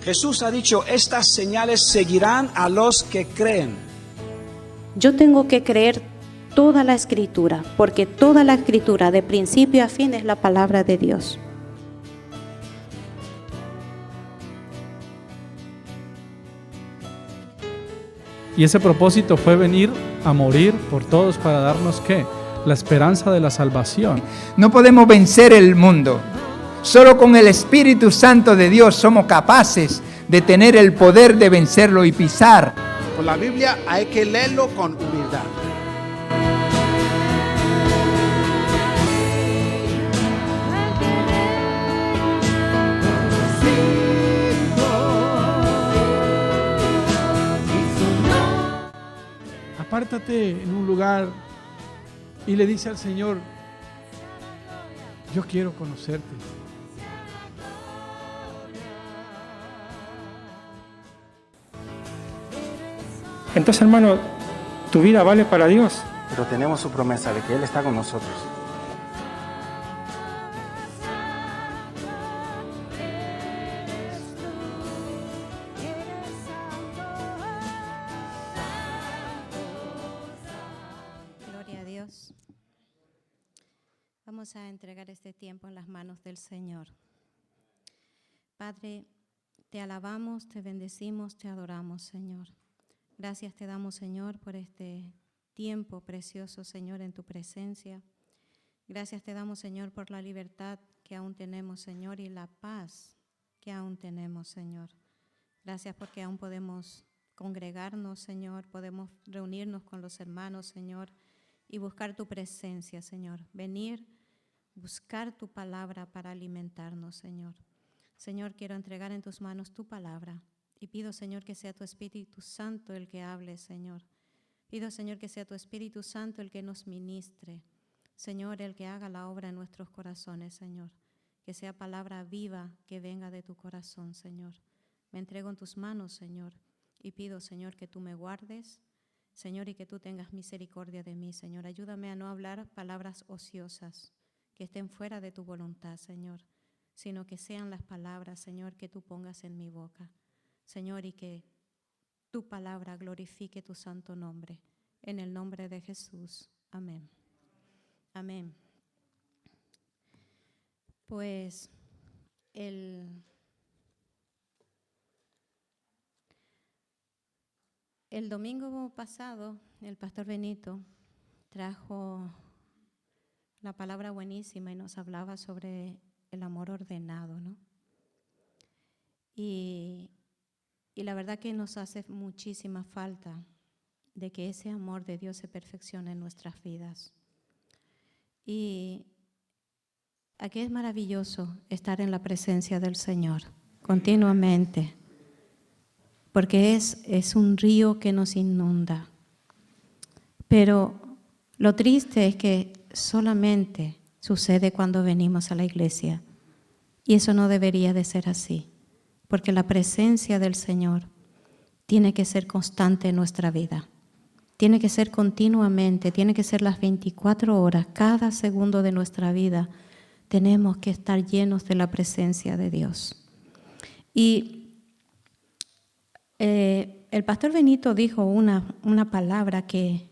Jesús ha dicho, estas señales seguirán a los que creen. Yo tengo que creer toda la Escritura, porque toda la Escritura, de principio a fin, es la palabra de Dios. Y ese propósito fue venir a morir por todos para darnos ¿qué? La esperanza de la salvación. No podemos vencer el mundo. Solo con el Espíritu Santo de Dios somos capaces de tener el poder de vencerlo y pisar. Con la Biblia hay que leerlo con humildad. Apártate en un lugar y le dice al Señor, yo quiero conocerte. Entonces, hermano, tu vida vale para Dios. Pero tenemos su promesa de que Él está con nosotros. Gloria a Dios. Vamos a entregar este tiempo en las manos del Señor. Padre, te alabamos, te bendecimos, te adoramos, Señor. Gracias te damos, Señor, por este tiempo precioso, Señor, en tu presencia. Gracias te damos, Señor, por la libertad que aún tenemos, Señor, y la paz que aún tenemos, Señor. Gracias porque aún podemos congregarnos, Señor, podemos reunirnos con los hermanos, Señor, y buscar tu presencia, Señor. Venir, buscar tu palabra para alimentarnos, Señor. Señor, quiero entregar en tus manos tu palabra. Y pido, Señor, que sea tu Espíritu Santo el que hable, Señor. Pido, Señor, que sea tu Espíritu Santo el que nos ministre. Señor, el que haga la obra en nuestros corazones, Señor. Que sea palabra viva que venga de tu corazón, Señor. Me entrego en tus manos, Señor. Y pido, Señor, que tú me guardes, Señor, y que tú tengas misericordia de mí, Señor. Ayúdame a no hablar palabras ociosas que estén fuera de tu voluntad, Señor, sino que sean las palabras, Señor, que tú pongas en mi boca. Señor, y que tu palabra glorifique tu santo nombre. En el nombre de Jesús. Amén. Amén. Pues el domingo pasado, el pastor Benito trajo la palabra buenísima y nos hablaba sobre el amor ordenado, ¿no? Y la verdad que nos hace muchísima falta de que ese amor de Dios se perfeccione en nuestras vidas. Y aquí es maravilloso estar en la presencia del Señor continuamente, porque es un río que nos inunda. Pero lo triste es que solamente sucede cuando venimos a la iglesia, y eso no debería de ser así. Porque la presencia del Señor tiene que ser constante en nuestra vida. Tiene que ser continuamente, tiene que ser las 24 horas, cada segundo de nuestra vida. Tenemos que estar llenos de la presencia de Dios. Y el pastor Benito dijo una palabra que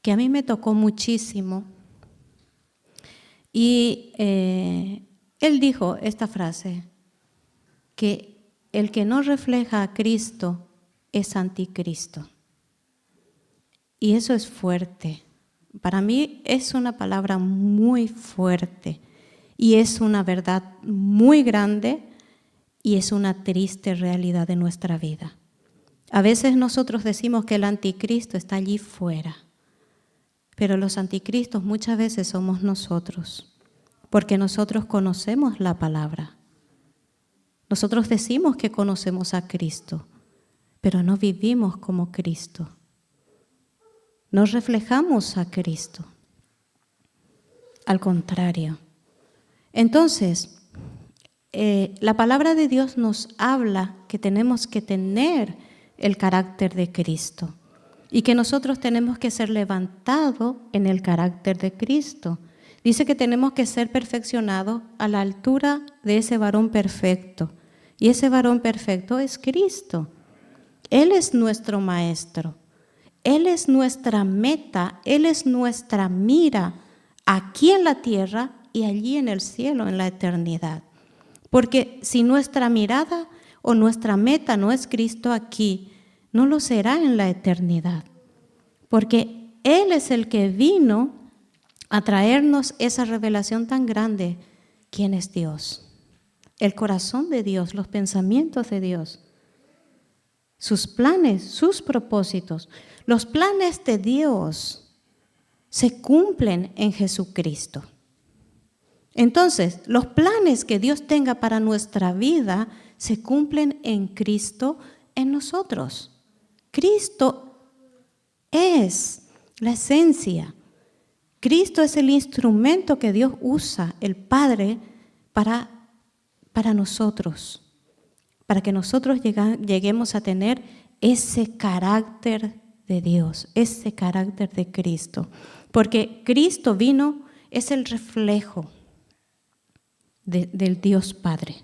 a mí me tocó muchísimo. Y él dijo esta frase, que el que no refleja a Cristo es anticristo. Y eso es fuerte. Para mí es una palabra muy fuerte y es una verdad muy grande y es una triste realidad de nuestra vida. A veces nosotros decimos que el anticristo está allí fuera, pero los anticristos muchas veces somos nosotros, porque nosotros conocemos la palabra. Nosotros decimos que conocemos a Cristo, pero no vivimos como Cristo. No reflejamos a Cristo. Al contrario. Entonces, la palabra de Dios nos habla que tenemos que tener el carácter de Cristo y que nosotros tenemos que ser levantados en el carácter de Cristo. Dice que tenemos que ser perfeccionados a la altura de ese varón perfecto. Y ese varón perfecto es Cristo. Él es nuestro maestro. Él es nuestra meta. Él es nuestra mira aquí en la tierra y allí en el cielo, en la eternidad. Porque si nuestra mirada o nuestra meta no es Cristo aquí, no lo será en la eternidad. Porque Él es el que vino a traernos esa revelación tan grande. ¿Quién es Dios? El corazón de Dios, los pensamientos de Dios, sus planes, sus propósitos. Los planes de Dios se cumplen en Jesucristo. Entonces, los planes que Dios tenga para nuestra vida se cumplen en Cristo, en nosotros. Cristo es la esencia. Cristo es el instrumento que Dios usa, el Padre, para nosotros, para que nosotros lleguemos a tener ese carácter de Dios, ese carácter de Cristo. Porque Cristo vino, es el reflejo del Dios Padre.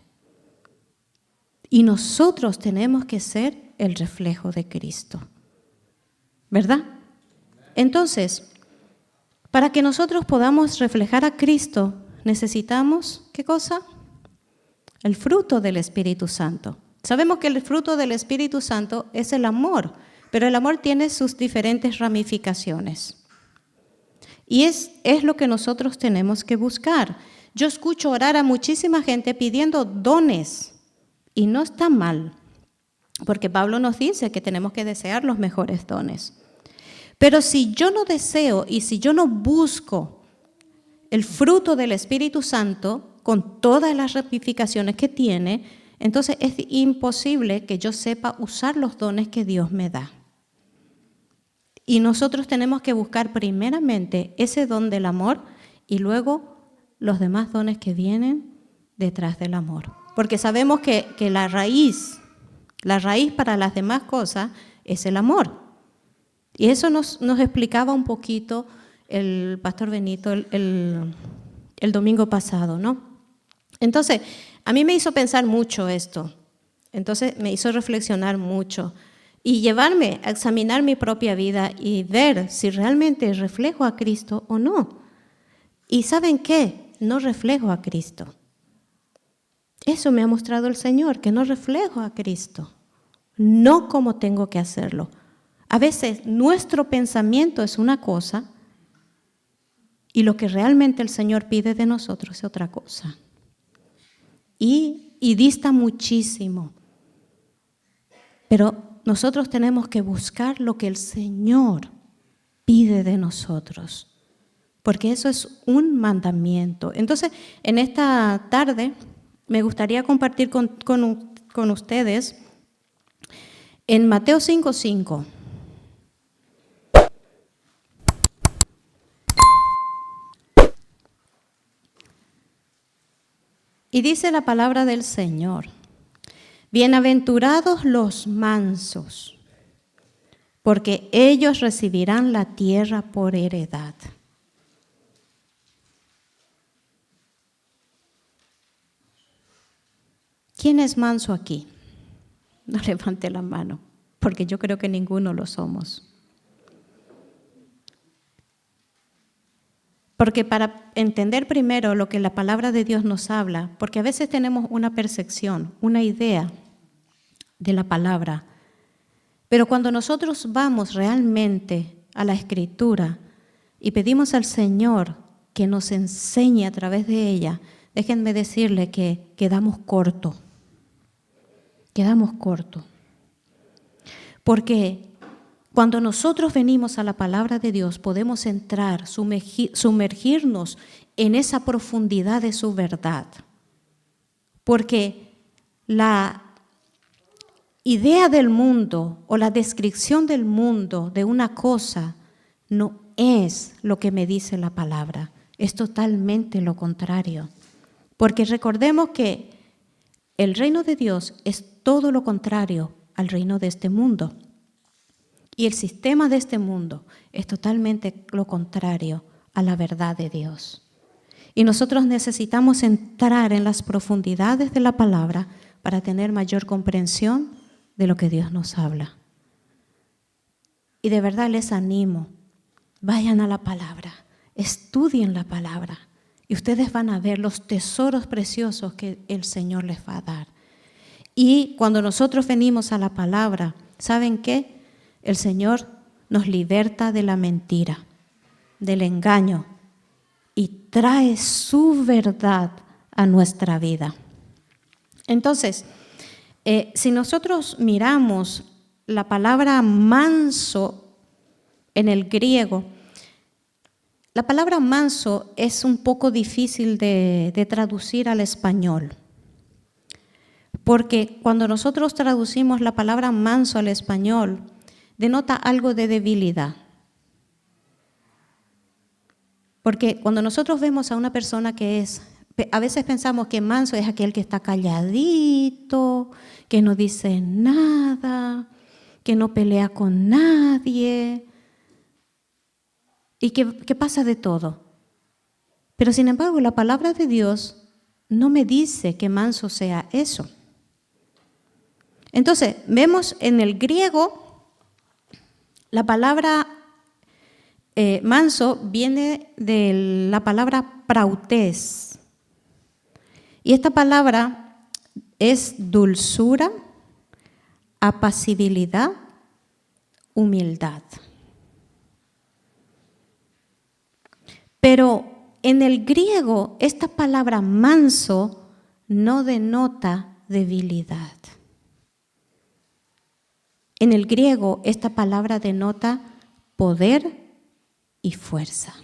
Y nosotros tenemos que ser el reflejo de Cristo. ¿Verdad? Entonces, para que nosotros podamos reflejar a Cristo, necesitamos, ¿qué cosa? El fruto del Espíritu Santo. Sabemos que el fruto del Espíritu Santo es el amor, pero el amor tiene sus diferentes ramificaciones. Y es lo que nosotros tenemos que buscar. Yo escucho orar a muchísima gente pidiendo dones, y no está mal, porque Pablo nos dice que tenemos que desear los mejores dones. Pero si yo no deseo y si yo no busco el fruto del Espíritu Santo con todas las ramificaciones que tiene, entonces es imposible que yo sepa usar los dones que Dios me da. Y nosotros tenemos que buscar primeramente ese don del amor y luego los demás dones que vienen detrás del amor. Porque sabemos que la raíz para las demás cosas es el amor. Y eso nos explicaba un poquito el pastor Benito el domingo pasado, ¿no? Entonces, a mí me hizo pensar mucho esto. Entonces, me hizo reflexionar mucho y llevarme a examinar mi propia vida y ver si realmente reflejo a Cristo o no. ¿Y saben qué? No reflejo a Cristo. Eso me ha mostrado el Señor, que no reflejo a Cristo, no como tengo que hacerlo. A veces nuestro pensamiento es una cosa y lo que realmente el Señor pide de nosotros es otra cosa. Y dista muchísimo. Pero nosotros tenemos que buscar lo que el Señor pide de nosotros, porque eso es un mandamiento. Entonces, en esta tarde me gustaría compartir con ustedes en Mateo 5:5. Y dice la palabra del Señor: bienaventurados los mansos, porque ellos recibirán la tierra por heredad. ¿Quién es manso aquí? No levante la mano, porque yo creo que ninguno lo somos. Porque para entender primero lo que la palabra de Dios nos habla, porque a veces tenemos una percepción, una idea de la palabra, pero cuando nosotros vamos realmente a la Escritura y pedimos al Señor que nos enseñe a través de ella, déjenme decirle que quedamos cortos. Quedamos cortos. Porque cuando nosotros venimos a la palabra de Dios, podemos entrar, sumergirnos en esa profundidad de su verdad. Porque la idea del mundo o la descripción del mundo de una cosa no es lo que me dice la palabra, es totalmente lo contrario. Porque recordemos que el reino de Dios es todo lo contrario al reino de este mundo. Y el sistema de este mundo es totalmente lo contrario a la verdad de Dios. Y nosotros necesitamos entrar en las profundidades de la palabra para tener mayor comprensión de lo que Dios nos habla. Y de verdad les animo, vayan a la palabra, estudien la palabra y ustedes van a ver los tesoros preciosos que el Señor les va a dar. Y cuando nosotros venimos a la palabra, ¿saben qué? El Señor nos liberta de la mentira, del engaño y trae su verdad a nuestra vida. Entonces, si nosotros miramos la palabra manso en el griego, la palabra manso es un poco difícil de traducir al español. Porque cuando nosotros traducimos la palabra manso al español, denota algo de debilidad. Porque cuando nosotros vemos a una persona a veces pensamos que manso es aquel que está calladito, que no dice nada, que no pelea con nadie y que pasa de todo. Pero sin embargo, la palabra de Dios no me dice que manso sea eso. Entonces, vemos en el griego, la palabra manso viene de la palabra prautes. Y esta palabra es dulzura, apacibilidad, humildad. Pero en el griego, esta palabra manso no denota debilidad. En el griego, esta palabra denota poder y fuerza.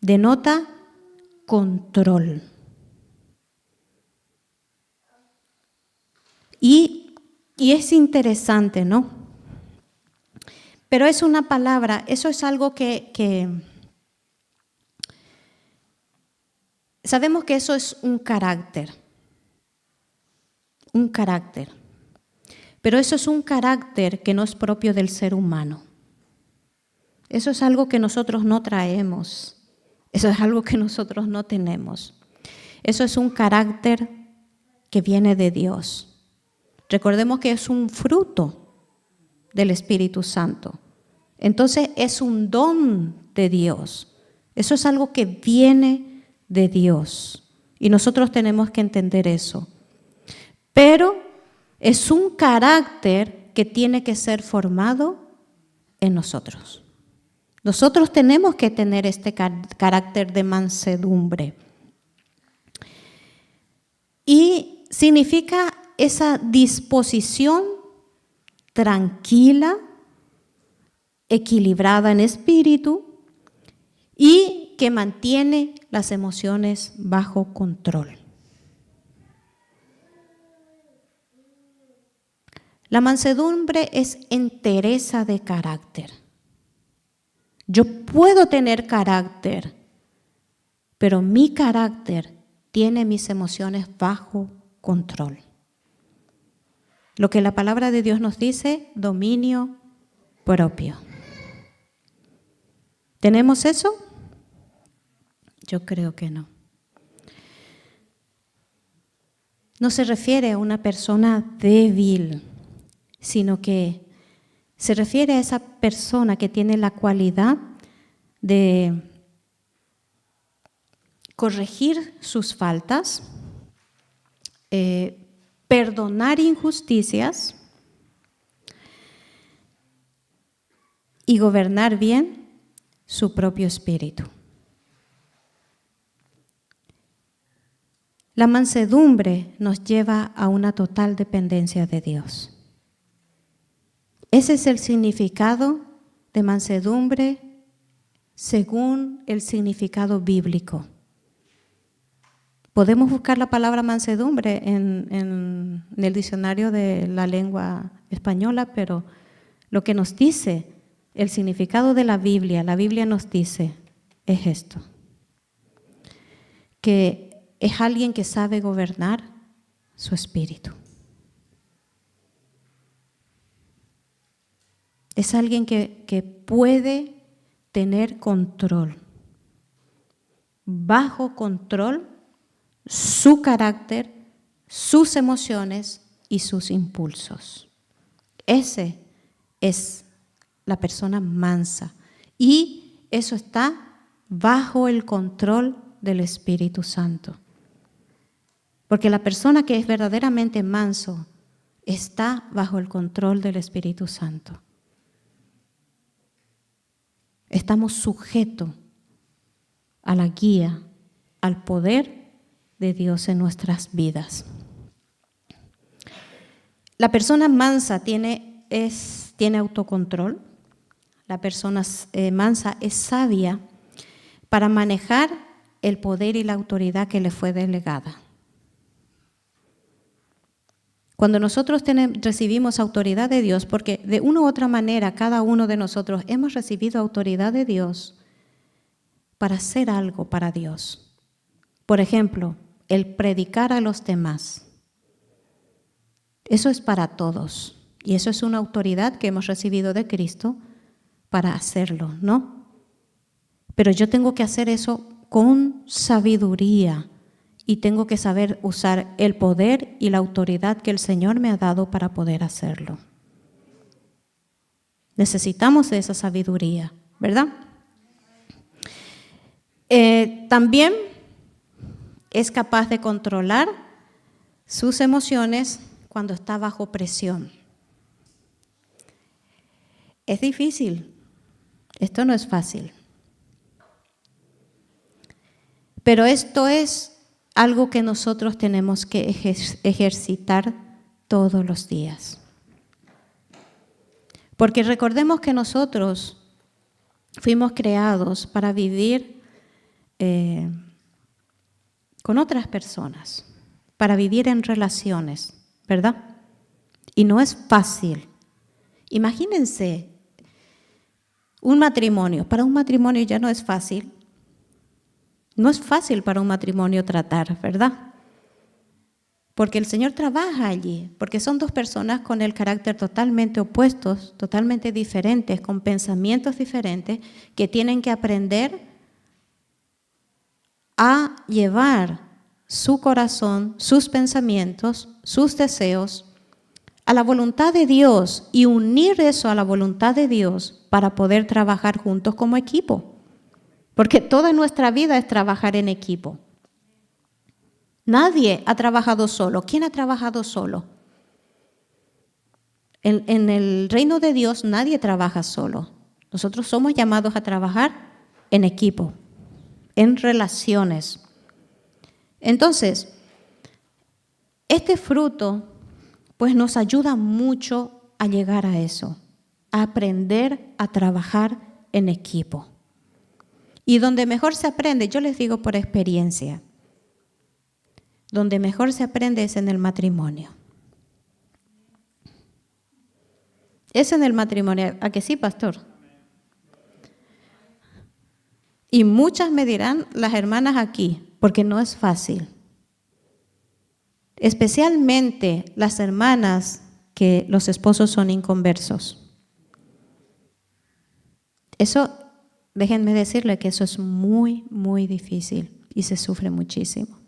Denota control. Y es interesante, ¿no? Pero es una palabra, eso es algo que sabemos que eso es un carácter. Un carácter. Pero eso es un carácter que no es propio del ser humano. Eso es algo que nosotros no traemos. Eso es algo que nosotros no tenemos. Eso es un carácter que viene de Dios. Recordemos que es un fruto del Espíritu Santo. Entonces es un don de Dios. Eso es algo que viene de Dios. Y nosotros tenemos que entender eso. Pero es un carácter que tiene que ser formado en nosotros. Nosotros tenemos que tener este carácter de mansedumbre. Y significa esa disposición tranquila, equilibrada en espíritu y que mantiene las emociones bajo control. La mansedumbre es entereza de carácter. Yo puedo tener carácter, pero mi carácter tiene mis emociones bajo control. Lo que la palabra de Dios nos dice, dominio propio. ¿Tenemos eso? Yo creo que no. No se refiere a una persona débil, sino que se refiere a esa persona que tiene la cualidad de corregir sus faltas, perdonar injusticias y gobernar bien su propio espíritu. La mansedumbre nos lleva a una total dependencia de Dios. Ese es el significado de mansedumbre según el significado bíblico. Podemos buscar la palabra mansedumbre en el diccionario de la lengua española, pero lo que nos dice el significado de la Biblia nos dice, es esto, que es alguien que sabe gobernar su espíritu. Es alguien que puede tener control, bajo control, su carácter, sus emociones y sus impulsos. Ese es la persona mansa. Y eso está bajo el control del Espíritu Santo. Porque la persona que es verdaderamente manso está bajo el control del Espíritu Santo. Estamos sujetos a la guía, al poder de Dios en nuestras vidas. La persona mansa tiene autocontrol. La persona mansa es sabia para manejar el poder y la autoridad que le fue delegada. Cuando nosotros recibimos autoridad de Dios, porque de una u otra manera cada uno de nosotros hemos recibido autoridad de Dios para hacer algo para Dios. Por ejemplo, el predicar a los demás. Eso es para todos y eso es una autoridad que hemos recibido de Cristo para hacerlo, ¿no? Pero yo tengo que hacer eso con sabiduría. Y tengo que saber usar el poder y la autoridad que el Señor me ha dado para poder hacerlo. Necesitamos de esa sabiduría, ¿verdad? También es capaz de controlar sus emociones cuando está bajo presión. Es difícil. Esto no es fácil. Pero esto es algo que nosotros tenemos que ejercitar todos los días. Porque recordemos que nosotros fuimos creados para vivir con otras personas, para vivir en relaciones, ¿verdad? Y no es fácil. Imagínense un matrimonio. Para un matrimonio ya no es fácil. No es fácil para un matrimonio tratar, ¿verdad? Porque el Señor trabaja allí, porque son dos personas con el carácter totalmente opuestos, totalmente diferentes, con pensamientos diferentes, que tienen que aprender a llevar su corazón, sus pensamientos, sus deseos a la voluntad de Dios y unir eso a la voluntad de Dios para poder trabajar juntos como equipo. Porque toda nuestra vida es trabajar en equipo. Nadie ha trabajado solo. ¿Quién ha trabajado solo? En el reino de Dios nadie trabaja solo. Nosotros somos llamados a trabajar en equipo, en relaciones. Entonces, este fruto pues nos ayuda mucho a llegar a eso, a aprender a trabajar en equipo. Y donde mejor se aprende, yo les digo por experiencia, donde mejor se aprende es en el matrimonio. Es en el matrimonio, ¿a que sí, pastor? Y muchas me dirán, las hermanas aquí, porque no es fácil. Especialmente las hermanas que los esposos son inconversos. Eso, déjenme decirle que eso es muy, muy difícil y se sufre muchísimo.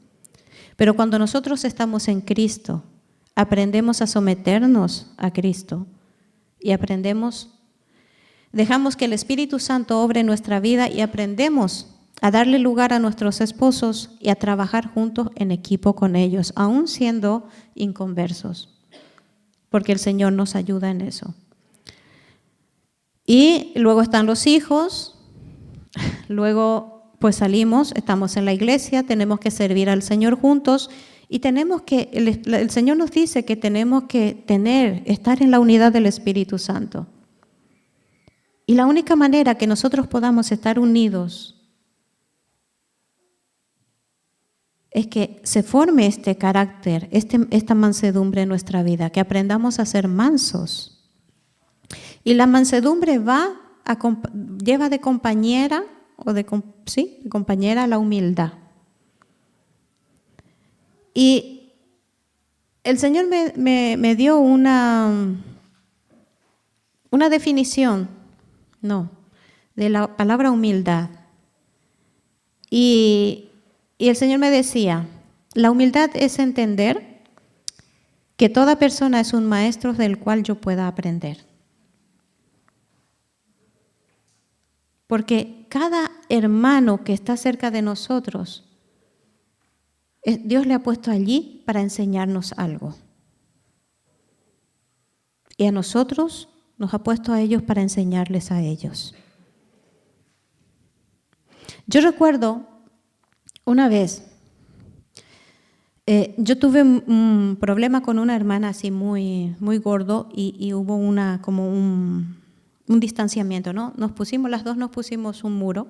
Pero cuando nosotros estamos en Cristo, aprendemos a someternos a Cristo y dejamos que el Espíritu Santo obre en nuestra vida y aprendemos a darle lugar a nuestros esposos y a trabajar juntos en equipo con ellos, aún siendo inconversos, porque el Señor nos ayuda en eso. Y luego están los hijos, luego pues salimos, estamos en la iglesia, tenemos que servir al Señor juntos y tenemos que, el Señor nos dice que tenemos que estar en la unidad del Espíritu Santo. Y la única manera que nosotros podamos estar unidos es que se forme este carácter, esta mansedumbre en nuestra vida, que aprendamos a ser mansos. Y la mansedumbre lleva de compañera, de compañera a la humildad. Y el Señor me dio una definición, de la palabra humildad. Y el Señor me decía, la humildad es entender que toda persona es un maestro del cual yo pueda aprender. Porque cada hermano que está cerca de nosotros, Dios le ha puesto allí para enseñarnos algo. Y a nosotros nos ha puesto a ellos para enseñarles a ellos. Yo recuerdo una vez, yo tuve un problema con una hermana así muy gordo y hubo un distanciamiento, ¿no? Las dos nos pusimos un muro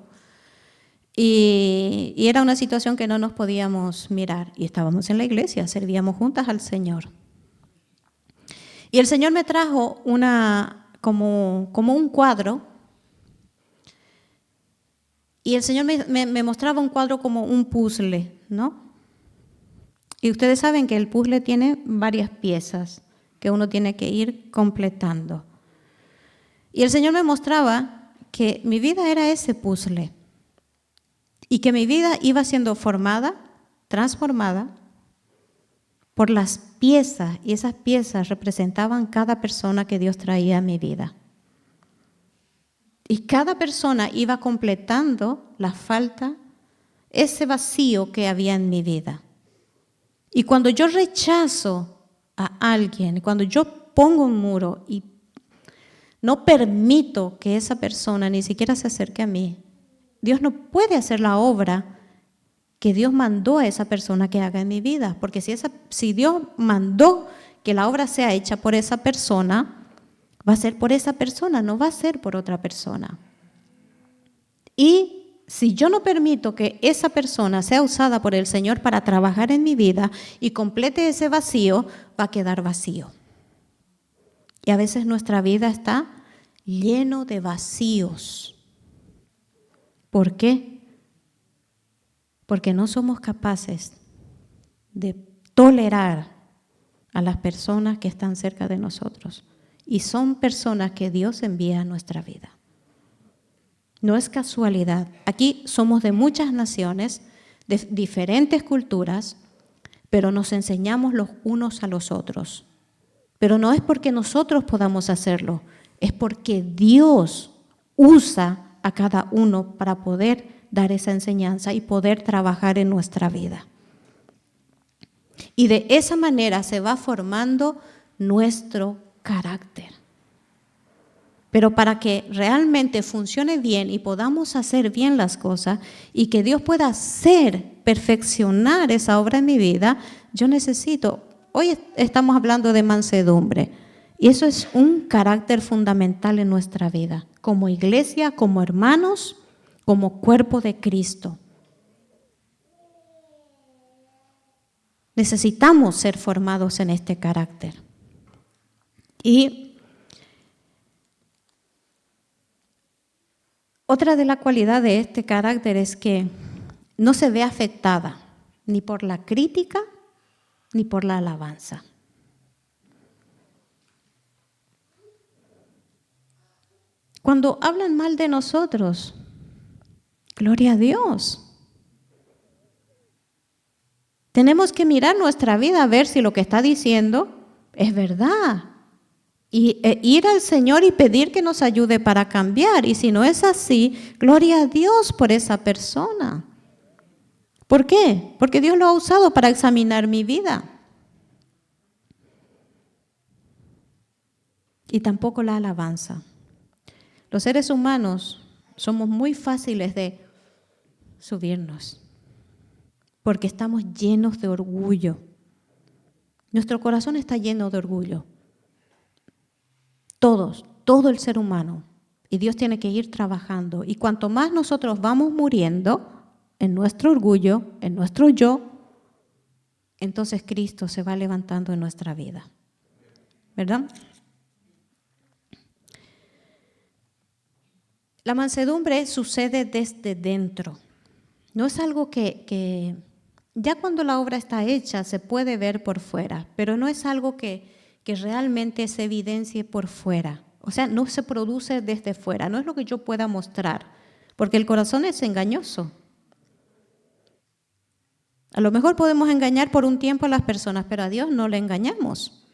y era una situación que no nos podíamos mirar y estábamos en la iglesia, servíamos juntas al Señor. Y el Señor me trajo como un cuadro y el Señor me mostraba un cuadro como un puzzle, ¿no? Y ustedes saben que el puzzle tiene varias piezas que uno tiene que ir completando. Y el Señor me mostraba que mi vida era ese puzzle y que mi vida iba siendo formada, transformada por las piezas, y esas piezas representaban cada persona que Dios traía a mi vida. Y cada persona iba completando la falta, ese vacío que había en mi vida. Y cuando yo rechazo a alguien, cuando yo pongo un muro y no permito que esa persona ni siquiera se acerque a mí, Dios no puede hacer la obra que Dios mandó a esa persona que haga en mi vida. Porque si Dios mandó que la obra sea hecha por esa persona, va a ser por esa persona, no va a ser por otra persona. Y si yo no permito que esa persona sea usada por el Señor para trabajar en mi vida y complete ese vacío, va a quedar vacío. Y a veces nuestra vida está lleno de vacíos. ¿Por qué? Porque no somos capaces de tolerar a las personas que están cerca de nosotros. Y son personas que Dios envía a nuestra vida. No es casualidad. Aquí somos de muchas naciones, de diferentes culturas, pero nos enseñamos los unos a los otros. Pero no es porque nosotros podamos hacerlo, es porque Dios usa a cada uno para poder dar esa enseñanza y poder trabajar en nuestra vida. Y de esa manera se va formando nuestro carácter. Pero para que realmente funcione bien y podamos hacer bien las cosas y que Dios pueda perfeccionar esa obra en mi vida, yo necesito, hoy estamos hablando de mansedumbre, y eso es un carácter fundamental en nuestra vida, como iglesia, como hermanos, como cuerpo de Cristo. Necesitamos ser formados en este carácter. Y otra de las cualidades de este carácter es que no se ve afectada ni por la crítica ni por la alabanza. Cuando hablan mal de nosotros, gloria a Dios. Tenemos que mirar nuestra vida a ver si lo que está diciendo es verdad. Y ir al Señor y pedir que nos ayude para cambiar. Y si no es así, gloria a Dios por esa persona. ¿Por qué? Porque Dios lo ha usado para examinar mi vida. Y tampoco la alabanza. Los seres humanos somos muy fáciles de subirnos, porque estamos llenos de orgullo. Nuestro corazón está lleno de orgullo. Todo el ser humano. Y Dios tiene que ir trabajando. Y cuanto más nosotros vamos muriendo en nuestro orgullo, en nuestro yo, entonces Cristo se va levantando en nuestra vida. ¿Verdad? La mansedumbre sucede desde dentro. No es algo que ya cuando la obra está hecha se puede ver por fuera, pero no es algo que realmente se evidencie por fuera. O sea, no se produce desde fuera, no es lo que yo pueda mostrar, porque el corazón es engañoso. A lo mejor podemos engañar por un tiempo a las personas, pero a Dios no le engañamos.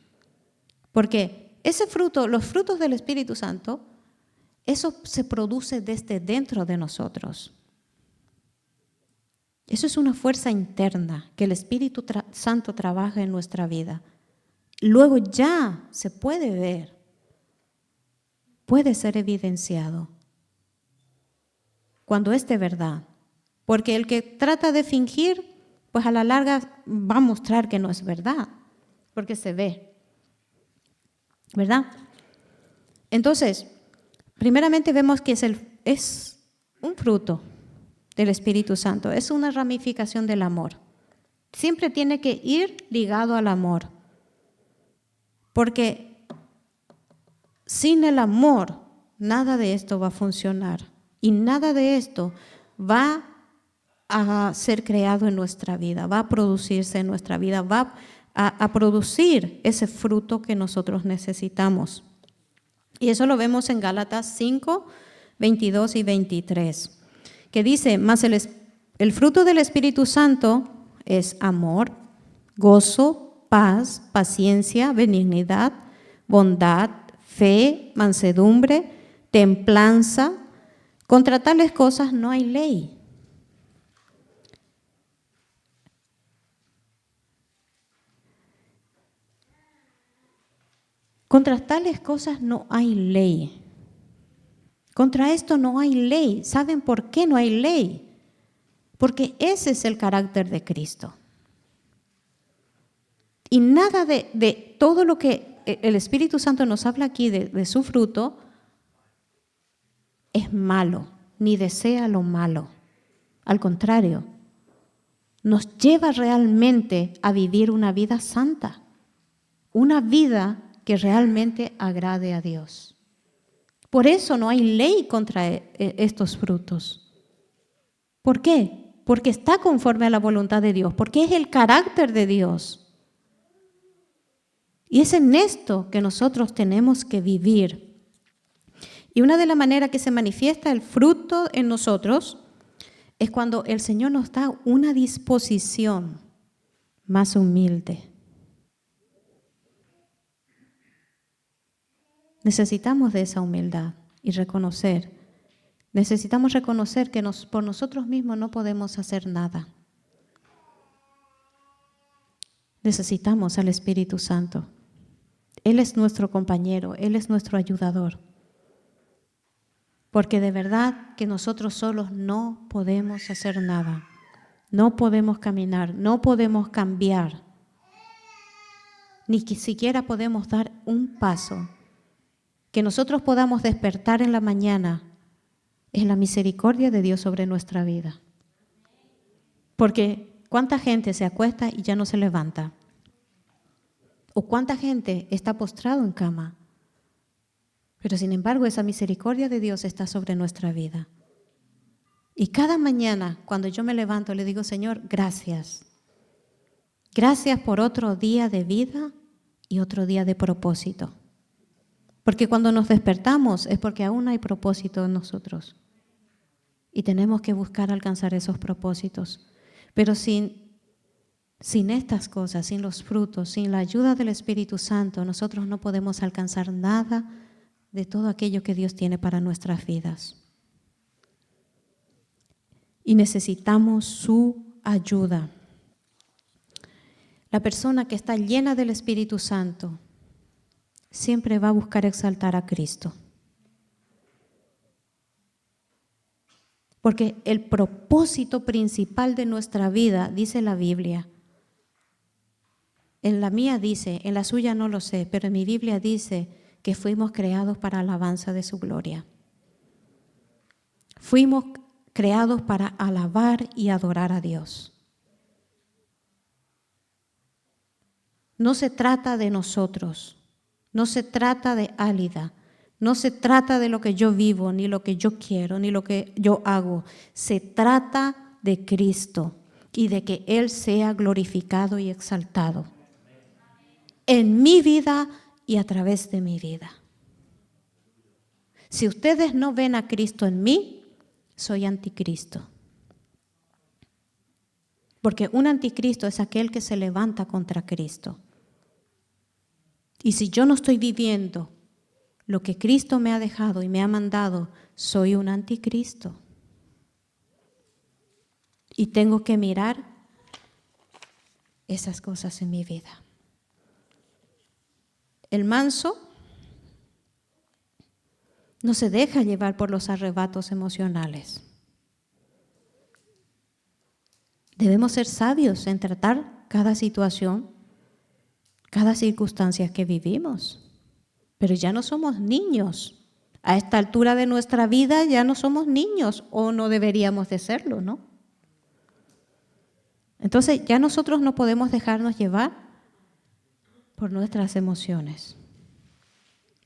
Porque ese fruto, los frutos del Espíritu Santo, eso se produce desde dentro de nosotros. Eso es una fuerza interna que el Espíritu Santo trabaja en nuestra vida. Luego ya se puede ver, puede ser evidenciado cuando es de verdad. Porque el que trata de fingir, pues a la larga va a mostrar que no es verdad, porque se ve, ¿verdad? Entonces, primeramente vemos que es un fruto del Espíritu Santo, es una ramificación del amor. Siempre tiene que ir ligado al amor, porque sin el amor nada de esto va a funcionar y nada de esto va a ser creado en nuestra vida, va a producirse en nuestra vida, va a producir ese fruto que nosotros necesitamos. Y eso lo vemos en Gálatas 5, 22 y 23, que dice, mas el fruto del Espíritu Santo es amor, gozo, paz, paciencia, benignidad, bondad, fe, mansedumbre, templanza. Contra tales cosas no hay ley. Contra tales cosas no hay ley. Contra esto no hay ley. ¿Saben por qué no hay ley? Porque ese es el carácter de Cristo. Y nada de todo lo que el Espíritu Santo nos habla aquí de su fruto es malo, ni desea lo malo. Al contrario, nos lleva realmente a vivir una vida santa, una vida que realmente agrade a Dios. Por eso no hay ley contra estos frutos. ¿Por qué? Porque está conforme a la voluntad de Dios, porque es el carácter de Dios. Y es en esto que nosotros tenemos que vivir. Y una de las maneras que se manifiesta el fruto en nosotros es cuando el Señor nos da una disposición más humilde. Necesitamos de esa humildad y reconocer. Necesitamos reconocer que por nosotros mismos no podemos hacer nada. Necesitamos al Espíritu Santo. Él es nuestro compañero, Él es nuestro ayudador. Porque de verdad que nosotros solos no podemos hacer nada. No podemos caminar, no podemos cambiar. Ni siquiera podemos dar un paso. Que nosotros podamos despertar en la mañana es la misericordia de Dios sobre nuestra vida. Porque ¿cuánta gente se acuesta y ya no se levanta? ¿O cuánta gente está postrado en cama? Pero sin embargo esa misericordia de Dios está sobre nuestra vida. Y cada mañana cuando yo me levanto le digo, Señor, gracias. Gracias por otro día de vida y otro día de propósito. Porque cuando nos despertamos es porque aún hay propósito en nosotros. Y tenemos que buscar alcanzar esos propósitos. Pero sin estas cosas, sin los frutos, sin la ayuda del Espíritu Santo, nosotros no podemos alcanzar nada de todo aquello que Dios tiene para nuestras vidas. Y necesitamos su ayuda. La persona que está llena del Espíritu Santo siempre va a buscar exaltar a Cristo. Porque el propósito principal de nuestra vida, dice la Biblia, en la mía dice, en la suya no lo sé, pero en mi Biblia dice que fuimos creados para alabanza de su gloria. Fuimos creados para alabar y adorar a Dios. No se trata de nosotros. No se trata de Álida, no se trata de lo que yo vivo, ni lo que yo quiero, ni lo que yo hago. Se trata de Cristo y de que Él sea glorificado y exaltado en mi vida y a través de mi vida. Si ustedes no ven a Cristo en mí, soy anticristo. Porque un anticristo es aquel que se levanta contra Cristo. Y si yo no estoy viviendo lo que Cristo me ha dejado y me ha mandado, soy un anticristo. Y tengo que mirar esas cosas en mi vida. El manso no se deja llevar por los arrebatos emocionales. Debemos ser sabios en tratar cada situación, cada circunstancia que vivimos. Pero ya no somos niños. A esta altura de nuestra vida ya no somos niños, o no deberíamos de serlo, ¿no? Entonces ya nosotros no podemos dejarnos llevar por nuestras emociones,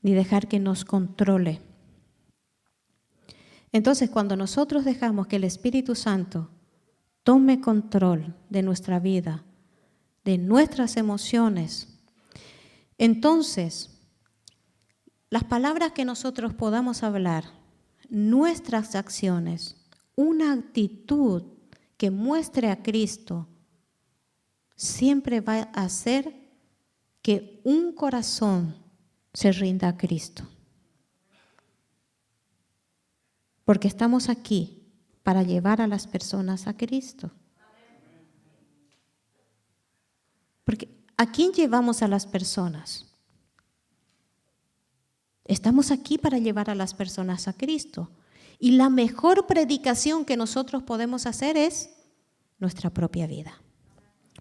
ni dejar que nos controle. Entonces, cuando nosotros dejamos que el Espíritu Santo tome control de nuestra vida, de nuestras emociones, entonces las palabras que nosotros podamos hablar, nuestras acciones, una actitud que muestre a Cristo, siempre va a hacer que un corazón se rinda a Cristo. Porque estamos aquí para llevar a las personas a Cristo. Porque ¿a quién llevamos a las personas? Estamos aquí para llevar a las personas a Cristo. Y la mejor predicación que nosotros podemos hacer es nuestra propia vida.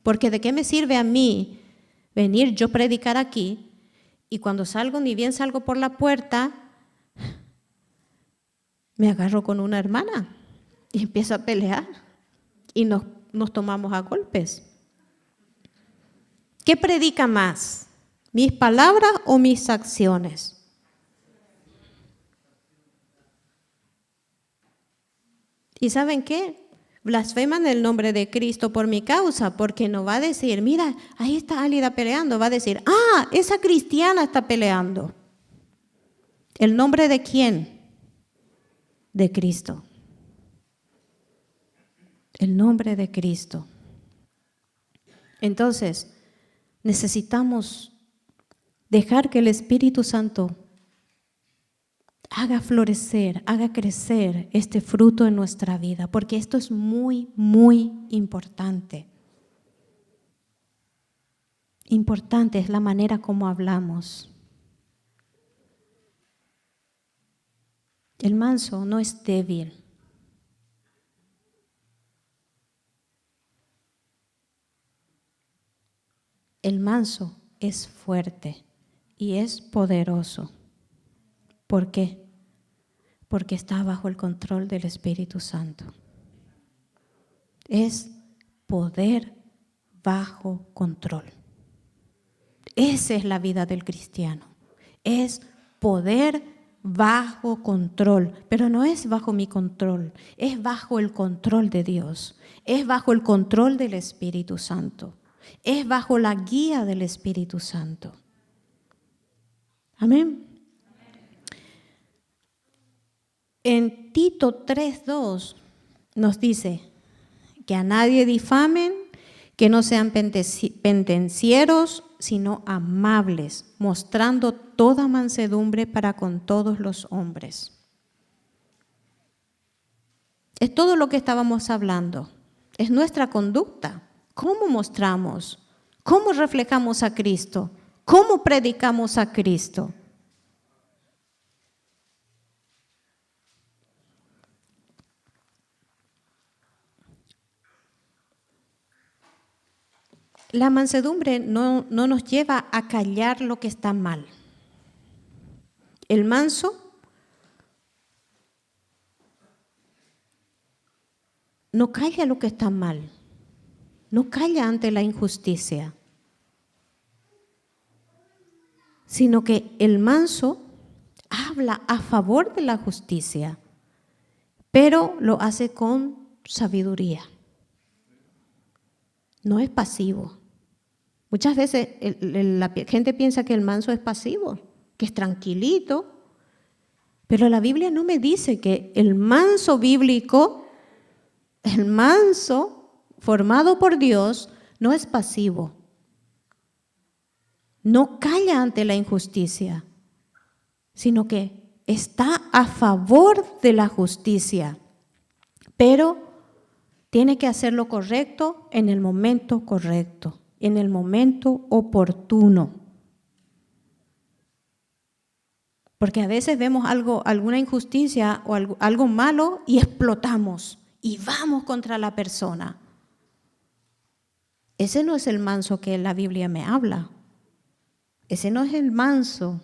Porque ¿de qué me sirve a mí venir yo predicar aquí y cuando salgo, ni bien salgo por la puerta, me agarro con una hermana y empiezo a pelear y nos tomamos a golpes? ¿Qué predica más? ¿Mis palabras o mis acciones? ¿Y saben qué? Blasfeman el nombre de Cristo por mi causa, porque no va a decir, mira, ahí está Álida peleando, va a decir, esa cristiana está peleando. ¿El nombre de quién? De Cristo. El nombre de Cristo. Entonces, necesitamos dejar que el Espíritu Santo haga florecer, haga crecer este fruto en nuestra vida, porque esto es muy, muy importante. Importante es la manera como hablamos. El manso no es débil. El manso es fuerte y es poderoso. ¿Por qué? Porque está bajo el control del Espíritu Santo. Es poder bajo control. Esa es la vida del cristiano. Es poder bajo control, pero no es bajo mi control, es bajo el control de Dios, es bajo el control del Espíritu Santo, es bajo la guía del Espíritu Santo. Amén. En Tito 3:2 nos dice que a nadie difamen, que no sean pendencieros, sino amables, mostrando toda mansedumbre para con todos los hombres. Es todo lo que estábamos hablando, es nuestra conducta. ¿Cómo mostramos? ¿Cómo reflejamos a Cristo? ¿Cómo predicamos a Cristo? La mansedumbre no nos lleva a callar lo que está mal. El manso no calla lo que está mal, no calla ante la injusticia, sino que el manso habla a favor de la justicia, pero lo hace con sabiduría. No es pasivo. Muchas veces la gente piensa que el manso es pasivo, que es tranquilito, pero la Biblia no me dice que el manso bíblico, el manso formado por Dios no es pasivo. No calla ante la injusticia, sino que está a favor de la justicia, pero tiene que hacer lo correcto en el momento correcto, en el momento oportuno. Porque a veces vemos alguna injusticia o algo malo y explotamos y vamos contra la persona. Ese no es el manso que la Biblia me habla. Ese no es el manso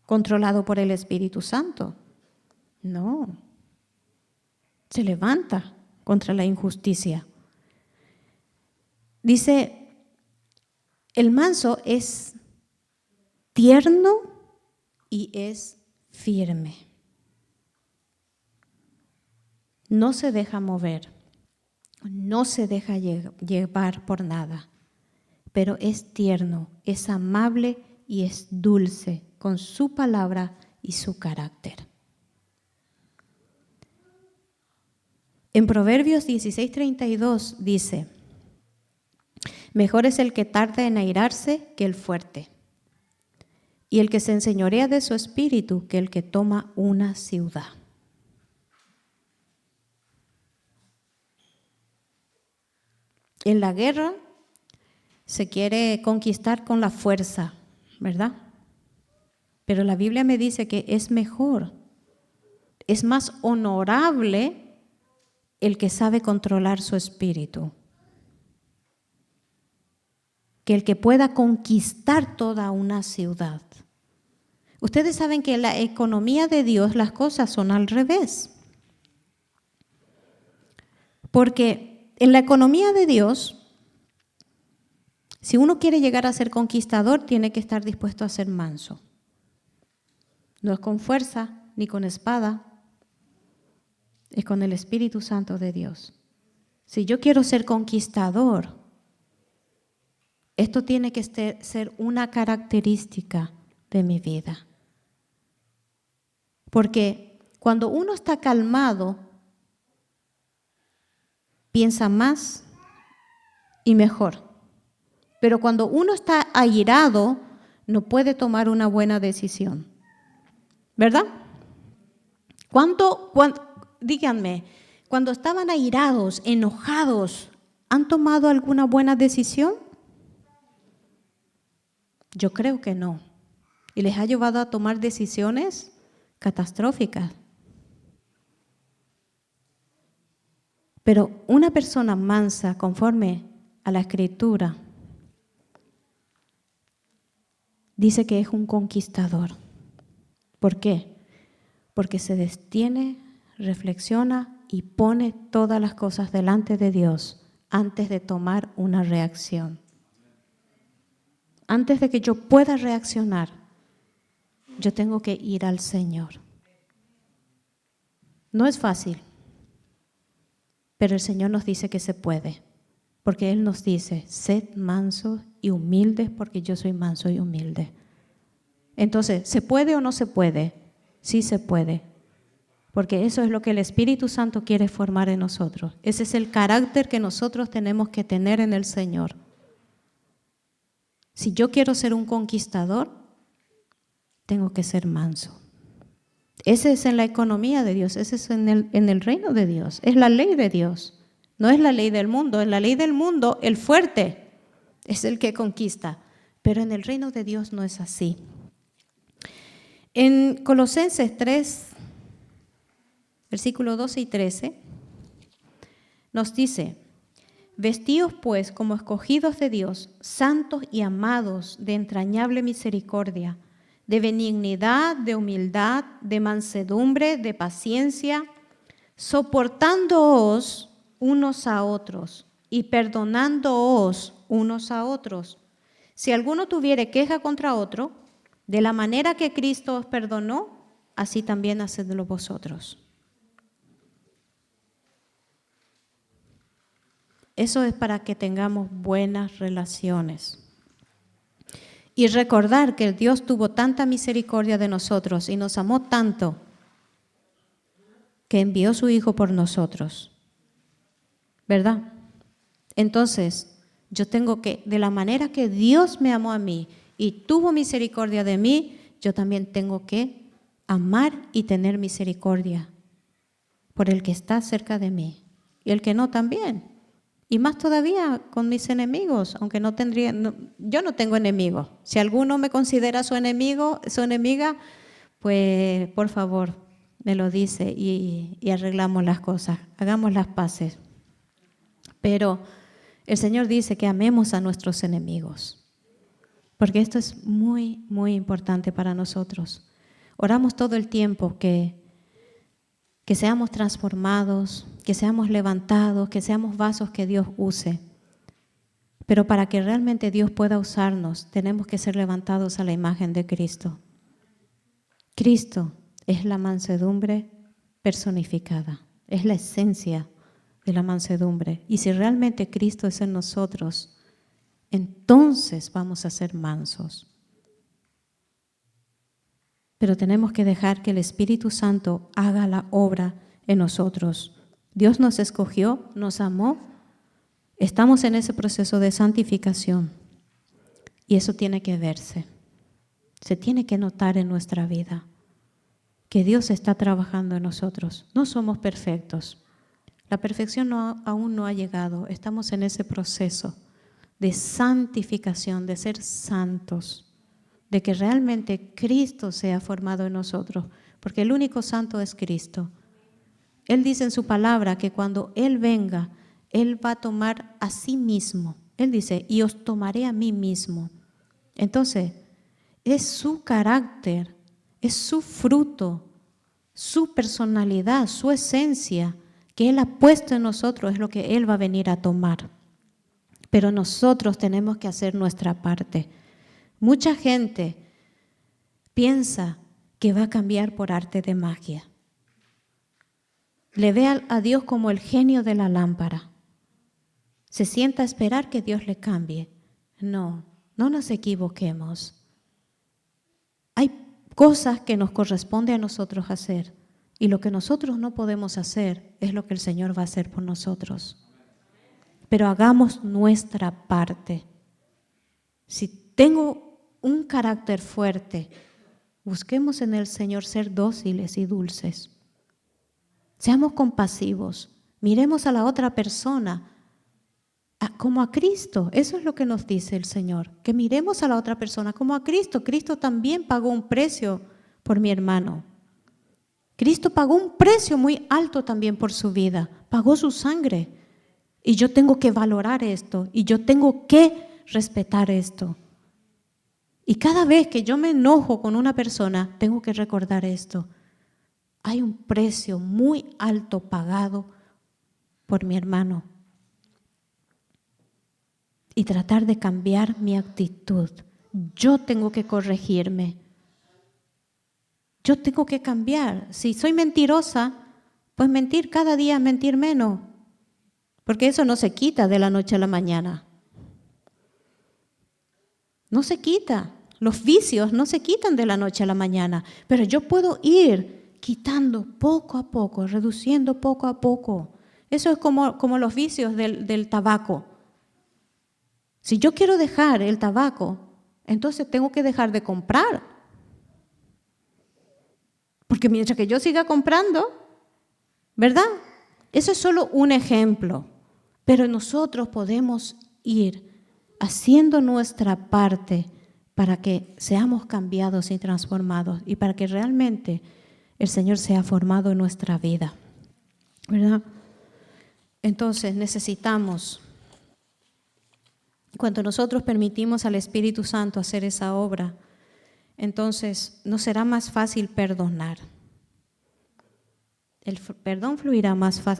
controlado por el Espíritu Santo. No. Se levanta contra la injusticia. Dice, el manso es tierno y es firme. No se deja mover, no se deja llevar por nada, pero es tierno, es amable y es dulce con su palabra y su carácter. En Proverbios 16:32 dice, mejor es el que tarda en airarse que el fuerte, y el que se enseñorea de su espíritu que el que toma una ciudad. En la guerra se quiere conquistar con la fuerza, ¿verdad? Pero la Biblia me dice que es mejor, es más honorable el que sabe controlar su espíritu, que el que pueda conquistar toda una ciudad. Ustedes saben que en la economía de Dios las cosas son al revés. Porque en la economía de Dios, si uno quiere llegar a ser conquistador, tiene que estar dispuesto a ser manso. No es con fuerza ni con espada, es con el Espíritu Santo de Dios. Si yo quiero ser conquistador, esto tiene que ser una característica de mi vida. Porque cuando uno está calmado, piensa más y mejor. Pero cuando uno está airado, no puede tomar una buena decisión. ¿Verdad? Díganme, cuando estaban airados, enojados, ¿han tomado alguna buena decisión? Yo creo que no. Y les ha llevado a tomar decisiones catastróficas. Pero una persona mansa, conforme a la Escritura, dice que es un conquistador. ¿Por qué? Porque se detiene, reflexiona y pone todas las cosas delante de Dios antes de tomar una reacción. Antes de que yo pueda reaccionar, yo tengo que ir al Señor. No es fácil, pero el Señor nos dice que se puede, porque Él nos dice, sed mansos y humildes, porque yo soy manso y humilde. Entonces, ¿se puede o no se puede? Sí se puede, porque eso es lo que el Espíritu Santo quiere formar en nosotros. Ese es el carácter que nosotros tenemos que tener en el Señor. Si yo quiero ser un conquistador, tengo que ser manso. Ese es en la economía de Dios, ese es en el reino de Dios, es la ley de Dios, no es la ley del mundo. En la ley del mundo, el fuerte es el que conquista, pero en el reino de Dios no es así. En Colosenses 3, versículos 12 y 13, nos dice, vestíos pues como escogidos de Dios, santos y amados de entrañable misericordia, de benignidad, de humildad, de mansedumbre, de paciencia, soportándoos unos a otros y perdonándoos unos a otros. Si alguno tuviere queja contra otro, de la manera que Cristo os perdonó, así también hacedlo vosotros. Eso es para que tengamos buenas relaciones. Y recordar que el Dios tuvo tanta misericordia de nosotros y nos amó tanto que envió su Hijo por nosotros. ¿Verdad? Entonces, yo tengo que, de la manera que Dios me amó a mí y tuvo misericordia de mí, yo también tengo que amar y tener misericordia por el que está cerca de mí y el que no también. Y más todavía con mis enemigos, aunque yo no tengo enemigos. Si alguno me considera su enemigo, su enemiga, pues por favor me lo dice y arreglamos las cosas, hagamos las paces. Pero el Señor dice que amemos a nuestros enemigos, porque esto es muy, muy importante para nosotros. Oramos todo el tiempo que seamos transformados, que seamos levantados, que seamos vasos que Dios use. Pero para que realmente Dios pueda usarnos, tenemos que ser levantados a la imagen de Cristo. Cristo es la mansedumbre personificada, es la esencia de la mansedumbre. Y si realmente Cristo es en nosotros, entonces vamos a ser mansos. Pero tenemos que dejar que el Espíritu Santo haga la obra en nosotros. Dios nos escogió, nos amó. Estamos en ese proceso de santificación y eso tiene que verse. Se tiene que notar en nuestra vida que Dios está trabajando en nosotros. No somos perfectos. La perfección aún no ha llegado. Estamos en ese proceso de santificación, de ser santos, de que realmente Cristo sea formado en nosotros, porque el único santo es Cristo. Él dice en su palabra que cuando Él venga, Él va a tomar a sí mismo. Él dice, y os tomaré a mí mismo. Entonces, es su carácter, es su fruto, su personalidad, su esencia que Él ha puesto en nosotros, es lo que Él va a venir a tomar. Pero nosotros tenemos que hacer nuestra parte. Mucha gente piensa que va a cambiar por arte de magia. Le ve a Dios como el genio de la lámpara. Se sienta a esperar que Dios le cambie. No nos equivoquemos. Hay cosas que nos corresponde a nosotros hacer y lo que nosotros no podemos hacer es lo que el Señor va a hacer por nosotros. Pero hagamos nuestra parte. Si tengo un carácter fuerte, busquemos en el Señor ser dóciles y dulces. Seamos compasivos. Miremos a la otra persona como a Cristo. Eso es lo que nos dice el Señor, que miremos a la otra persona como a Cristo. Cristo también pagó un precio por mi hermano. Cristo pagó un precio muy alto también por su vida. Pagó su sangre. Y yo tengo que valorar esto y yo tengo que respetar esto. Y cada vez que yo me enojo con una persona, tengo que recordar esto. Hay un precio muy alto pagado por mi hermano. Y tratar de cambiar mi actitud. Yo tengo que corregirme. Yo tengo que cambiar. Si soy mentirosa, pues mentir cada día, mentir menos. Porque eso no se quita de la noche a la mañana. No se quita. Los vicios no se quitan de la noche a la mañana. Pero yo puedo ir quitando poco a poco, reduciendo poco a poco. Eso es como los vicios del tabaco. Si yo quiero dejar el tabaco, entonces tengo que dejar de comprar. Porque mientras que yo siga comprando, ¿verdad? Eso es solo un ejemplo. Pero nosotros podemos ir haciendo nuestra parte para que seamos cambiados y transformados y para que realmente el Señor sea formado en nuestra vida, ¿verdad? Entonces necesitamos, cuando nosotros permitimos al Espíritu Santo hacer esa obra, entonces nos será más fácil perdonar. El perdón fluirá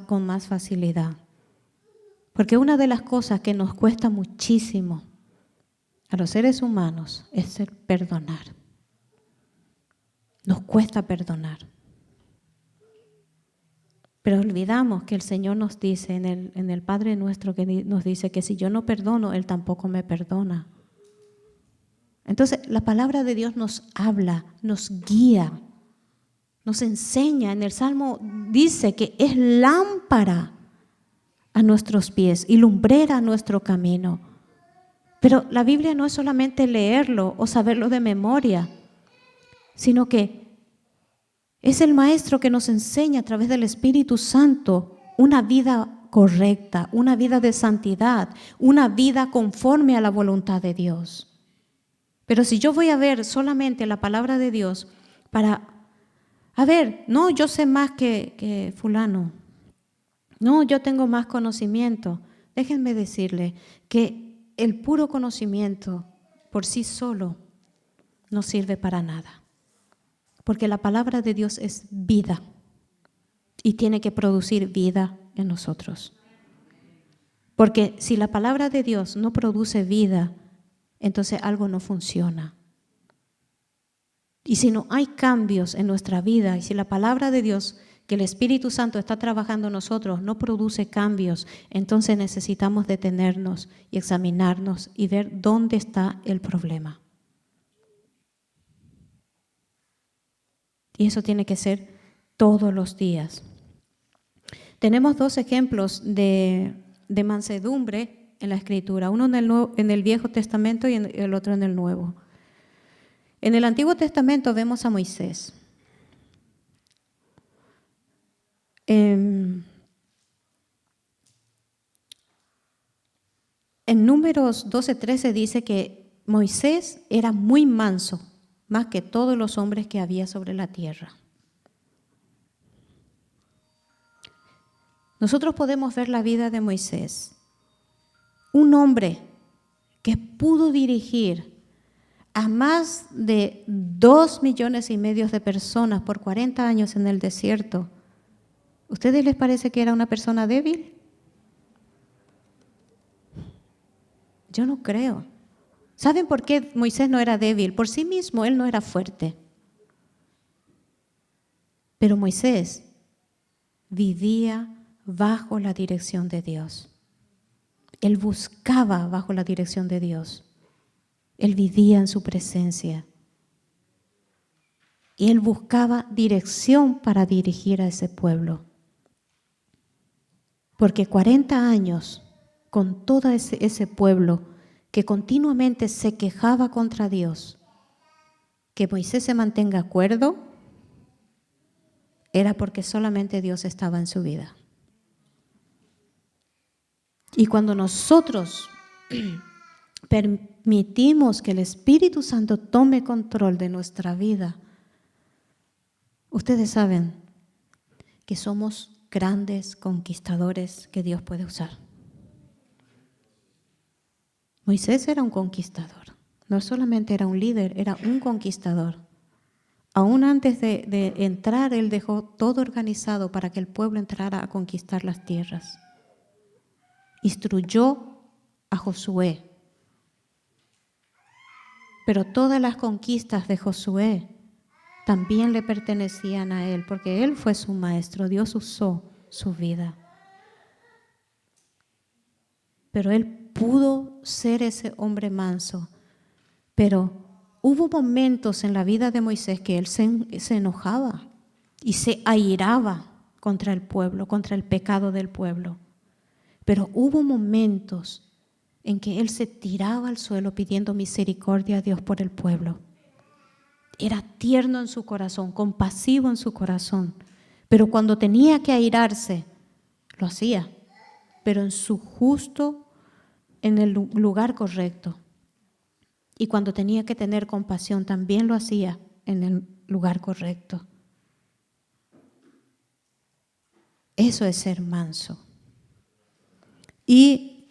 con más facilidad. Porque una de las cosas que nos cuesta muchísimo a los seres humanos es el perdonar. Nos cuesta perdonar. Pero olvidamos que el Señor nos dice en el Padre Nuestro, que nos dice que si yo no perdono, Él tampoco me perdona. Entonces la palabra de Dios nos habla, nos guía, nos enseña. En el Salmo dice que es lámpara a nuestros pies y lumbrera a nuestro camino. Pero la Biblia no es solamente leerlo o saberlo de memoria, sino que es el Maestro que nos enseña a través del Espíritu Santo una vida correcta, una vida de santidad, una vida conforme a la voluntad de Dios. Pero si yo voy a ver solamente la palabra de Dios para, no, yo sé más que fulano, no, yo tengo más conocimiento, déjenme decirle que el puro conocimiento por sí solo no sirve para nada, porque la palabra de Dios es vida y tiene que producir vida en nosotros. Porque si la palabra de Dios no produce vida, entonces algo no funciona. Y si no hay cambios en nuestra vida, y si la palabra de Dios, que el Espíritu Santo está trabajando en nosotros, no produce cambios, entonces necesitamos detenernos y examinarnos y ver dónde está el problema. Y eso tiene que ser todos los días. Tenemos dos ejemplos de mansedumbre en la Escritura, uno en el Viejo Testamento y el otro en el Nuevo. En el Antiguo Testamento vemos a Moisés. En Números 12:13 dice que Moisés era muy manso, más que todos los hombres que había sobre la tierra. Nosotros podemos ver la vida de Moisés, un hombre que pudo dirigir a más de 2,5 millones de personas por 40 años en el desierto. ¿Ustedes les parece que era una persona débil? Yo no creo. ¿Saben por qué Moisés no era débil? Por sí mismo él no era fuerte. Pero Moisés vivía bajo la dirección de Dios. Él buscaba bajo la dirección de Dios. Él vivía en su presencia. Y él buscaba dirección para dirigir a ese pueblo. Porque 40 años con todo ese pueblo que continuamente se quejaba contra Dios, que Moisés se mantenga cuerdo, era porque solamente Dios estaba en su vida. Y cuando nosotros permitimos que el Espíritu Santo tome control de nuestra vida, ustedes saben que somos grandes conquistadores que Dios puede usar. Moisés era un conquistador, no solamente era un líder, era un conquistador. Aún antes de entrar, él dejó todo organizado para que el pueblo entrara a conquistar las tierras. Instruyó a Josué. Pero todas las conquistas de Josué también le pertenecían a él, porque él fue su maestro, Dios usó su vida. Pero él pudo ser ese hombre manso, pero hubo momentos en la vida de Moisés que él se enojaba y se airaba contra el pueblo, contra el pecado del pueblo. Pero hubo momentos en que él se tiraba al suelo pidiendo misericordia a Dios por el pueblo. Era tierno en su corazón, compasivo en su corazón. Pero cuando tenía que airarse, lo hacía, pero en el lugar correcto. Y cuando tenía que tener compasión, también lo hacía en el lugar correcto. Eso es ser manso. Y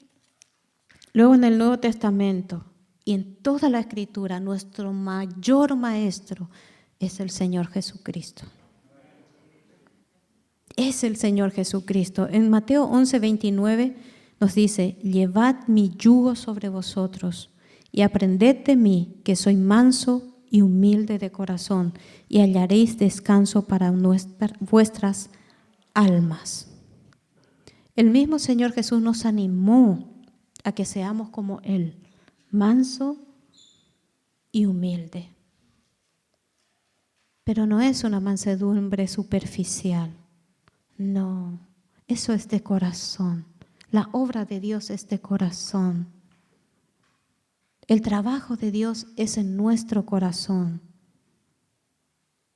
luego en el Nuevo Testamento y en toda la Escritura, nuestro mayor maestro es el Señor Jesucristo. Es el Señor Jesucristo. En Mateo 11:29 nos dice: llevad mi yugo sobre vosotros y aprended de mí, que soy manso y humilde de corazón, y hallaréis descanso para vuestras almas. El mismo Señor Jesús nos animó a que seamos como Él, manso y humilde. Pero no es una mansedumbre superficial, no, eso es de corazón. La obra de Dios es de corazón. El trabajo de Dios es en nuestro corazón.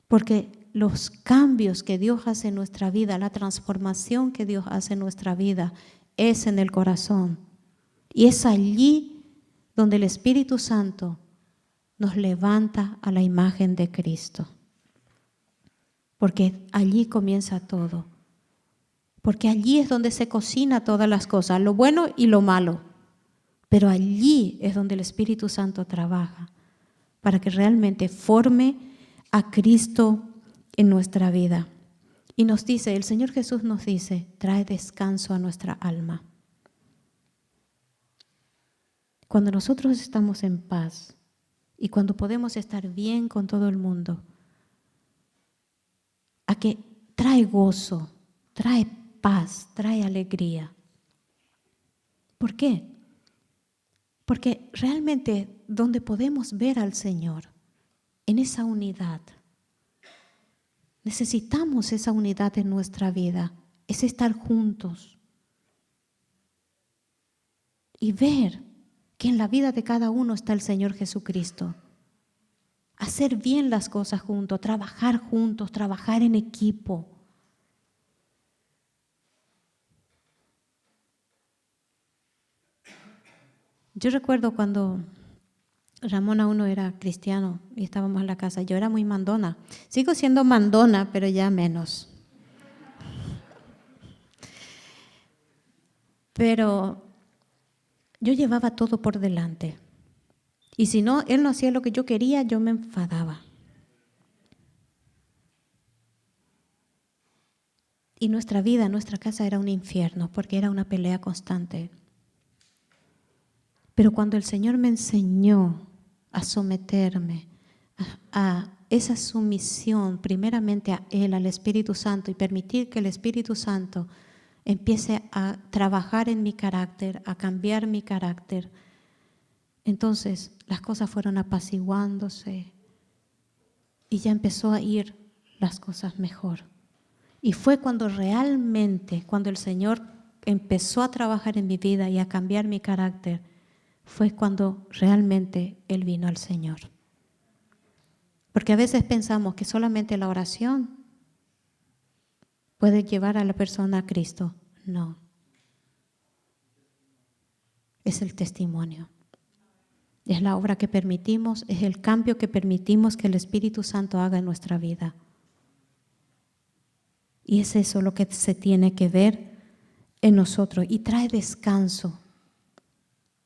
Porque los cambios que Dios hace en nuestra vida, la transformación que Dios hace en nuestra vida, es en el corazón. Y es allí donde el Espíritu Santo nos levanta a la imagen de Cristo. Porque allí comienza todo. Porque allí es donde se cocina todas las cosas, lo bueno y lo malo. Pero allí es donde el Espíritu Santo trabaja para que realmente forme a Cristo en nuestra vida. Y nos dice, el Señor Jesús nos dice, trae descanso a nuestra alma. Cuando nosotros estamos en paz y cuando podemos estar bien con todo el mundo, a que trae gozo, trae paz, trae alegría. ¿Por qué? Porque realmente donde podemos ver al Señor, en esa unidad, necesitamos esa unidad en nuestra vida, es estar juntos y ver que en la vida de cada uno está el Señor Jesucristo. Hacer bien las cosas juntos, trabajar en equipo. Yo recuerdo cuando Ramón aún no era cristiano y estábamos en la casa, yo era muy mandona. Sigo siendo mandona, pero ya menos. Pero yo llevaba todo por delante. Y si no, él no hacía lo que yo quería, yo me enfadaba. Y nuestra vida, nuestra casa era un infierno porque era una pelea constante. Pero cuando el Señor me enseñó a someterme a esa sumisión, primeramente a Él, al Espíritu Santo, y permitir que el Espíritu Santo empiece a trabajar en mi carácter, a cambiar mi carácter, entonces las cosas fueron apaciguándose y ya empezó a ir las cosas mejor. Y fue cuando realmente, cuando el Señor empezó a trabajar en mi vida y a cambiar mi carácter, fue cuando realmente Él vino al Señor. Porque a veces pensamos que solamente la oración puede llevar a la persona a Cristo. No. Es el testimonio. Es la obra que permitimos, es el cambio que permitimos que el Espíritu Santo haga en nuestra vida. Y es eso lo que se tiene que ver en nosotros y trae descanso.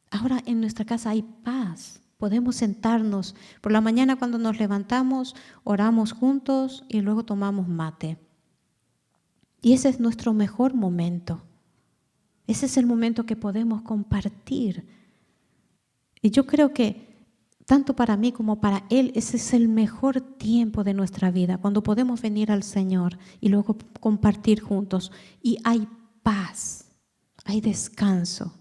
Ahora en nuestra casa hay paz. Podemos sentarnos. Por la mañana cuando nos levantamos, oramos juntos y luego tomamos mate. Y ese es nuestro mejor momento. Ese es el momento que podemos compartir. Y yo creo que tanto para mí como para Él, ese es el mejor tiempo de nuestra vida, cuando podemos venir al Señor y luego compartir juntos. Y hay paz, hay descanso.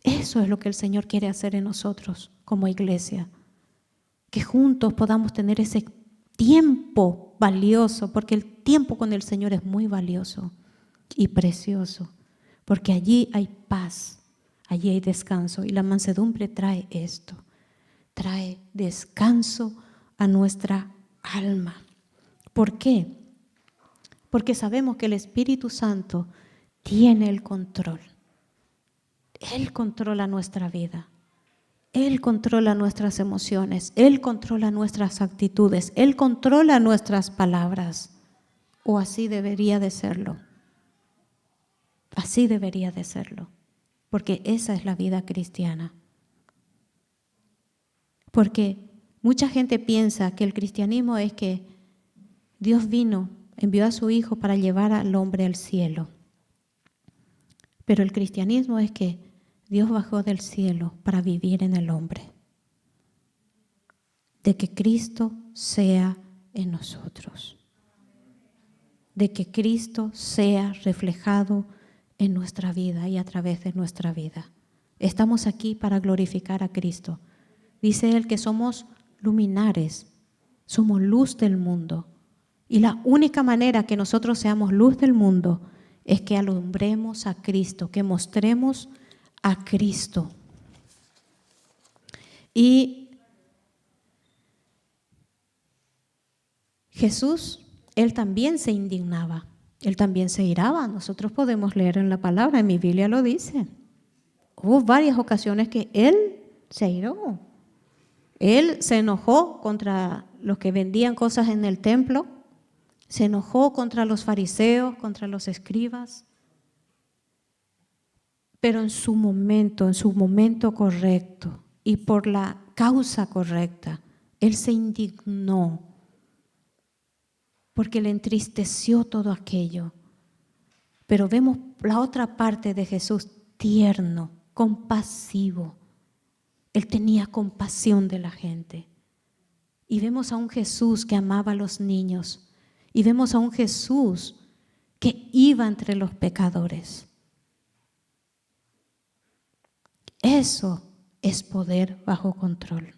Eso es lo que el Señor quiere hacer en nosotros como iglesia. Que juntos podamos tener ese tiempo valioso, porque el tiempo con el Señor es muy valioso y precioso, porque allí hay paz. Allí hay descanso y la mansedumbre trae esto, trae descanso a nuestra alma. ¿Por qué? Porque sabemos que el Espíritu Santo tiene el control. Él controla nuestra vida, Él controla nuestras emociones, Él controla nuestras actitudes, Él controla nuestras palabras, o así debería de serlo. Así debería de serlo. Porque esa es la vida cristiana. Porque mucha gente piensa que el cristianismo es que Dios vino, envió a su Hijo para llevar al hombre al cielo. Pero el cristianismo es que Dios bajó del cielo para vivir en el hombre. De que Cristo sea en nosotros. De que Cristo sea reflejado en nuestra vida y a través de nuestra vida. Estamos aquí para glorificar a Cristo. Dice Él que somos luminares, somos luz del mundo. Y la única manera que nosotros seamos luz del mundo es que alumbremos a Cristo, que mostremos a Cristo. Y Jesús, Él también se indignaba, Él también se iraba. Nosotros podemos leer en la palabra, en mi Biblia lo dice. Hubo varias ocasiones que Él se airó. Él se enojó contra los que vendían cosas en el templo, se enojó contra los fariseos, contra los escribas. Pero en su momento correcto y por la causa correcta, Él se indignó porque le entristeció todo aquello. Pero vemos la otra parte de Jesús, tierno, compasivo. Él tenía compasión de la gente. Y vemos a un Jesús que amaba a los niños. Y vemos a un Jesús que iba entre los pecadores. Eso es poder bajo control.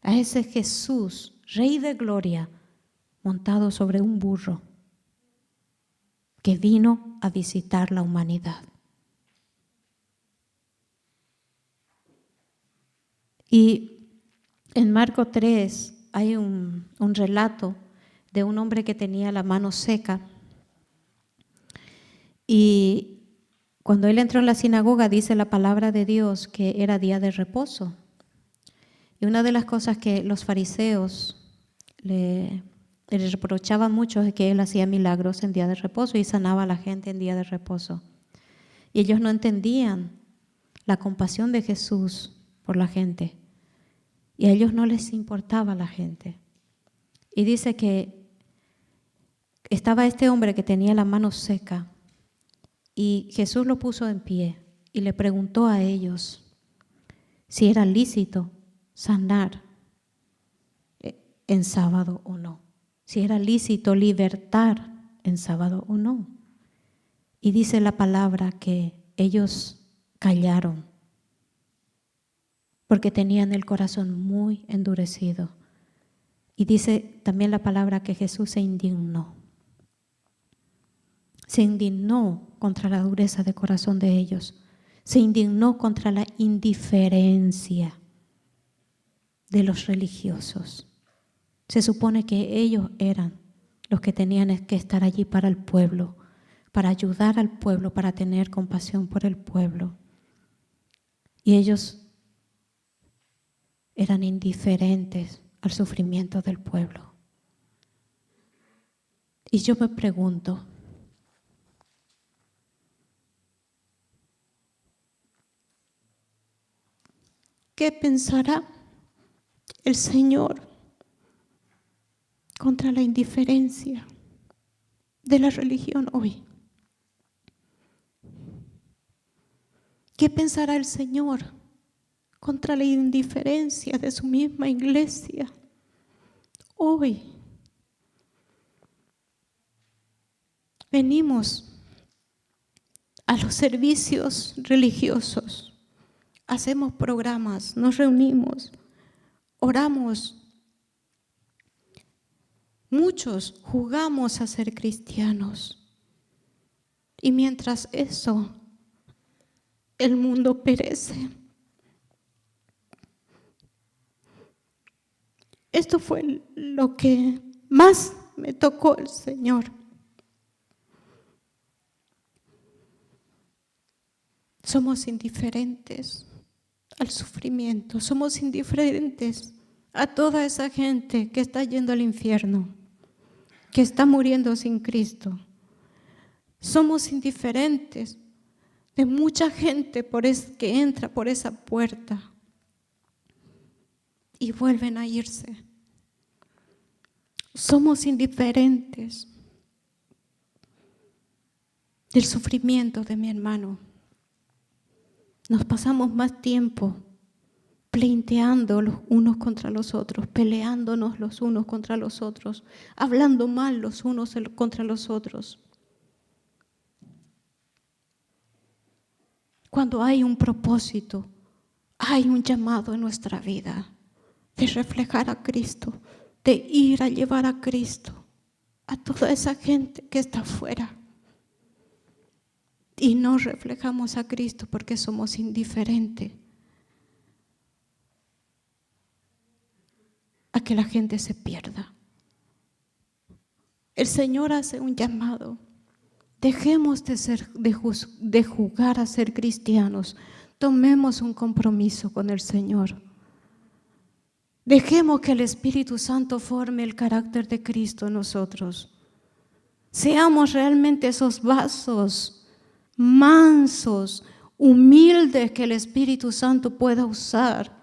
A ese Jesús, Rey de Gloria, montado sobre un burro, que vino a visitar la humanidad. Y en Marcos 3 hay un relato de un hombre que tenía la mano seca. Y cuando él entró en la sinagoga, dice la palabra de Dios que era día de reposo. Y una de las cosas que los fariseos le reprochaban mucho es que él hacía milagros en día de reposo y sanaba a la gente en día de reposo. Y ellos no entendían la compasión de Jesús por la gente. Y a ellos no les importaba la gente. Y dice que estaba este hombre que tenía la mano seca y Jesús lo puso en pie y le preguntó a ellos si era lícito sanar en sábado o no, si era lícito libertar en sábado o no. Y dice la palabra que ellos callaron porque tenían el corazón muy endurecido. Y dice también la palabra que Jesús se indignó. Se indignó contra la dureza de corazón de ellos. Se indignó contra la indiferencia de los religiosos. Se supone que ellos eran los que tenían que estar allí para el pueblo, para ayudar al pueblo, para tener compasión por el pueblo. Y ellos eran indiferentes al sufrimiento del pueblo. Y yo me pregunto, ¿qué pensará el Señor contra la indiferencia de la religión hoy? ¿Qué pensará el Señor contra la indiferencia de su misma iglesia hoy? Venimos a los servicios religiosos, hacemos programas, nos reunimos, oramos. Muchos jugamos a ser cristianos. Y mientras eso, el mundo perece. Esto fue lo que más me tocó el Señor. Somos indiferentes al sufrimiento, somos indiferentes a toda esa gente que está yendo al infierno, que está muriendo sin Cristo. Somos indiferentes de mucha gente que entra por esa puerta y vuelven a irse. Somos indiferentes del sufrimiento de mi hermano. Nos pasamos más tiempo pleiteando los unos contra los otros, peleándonos los unos contra los otros, hablando mal los unos contra los otros. Cuando hay un propósito, hay un llamado en nuestra vida de reflejar a Cristo, de ir a llevar a Cristo a toda esa gente que está afuera. y no reflejamos a Cristo porque somos indiferentes a que la gente se pierda. El Señor hace un llamado. Dejemos de jugar a ser cristianos. Tomemos un compromiso con el Señor. Dejemos que el Espíritu Santo forme el carácter de Cristo en nosotros. Seamos realmente esos vasos mansos, humildes que el Espíritu Santo pueda usar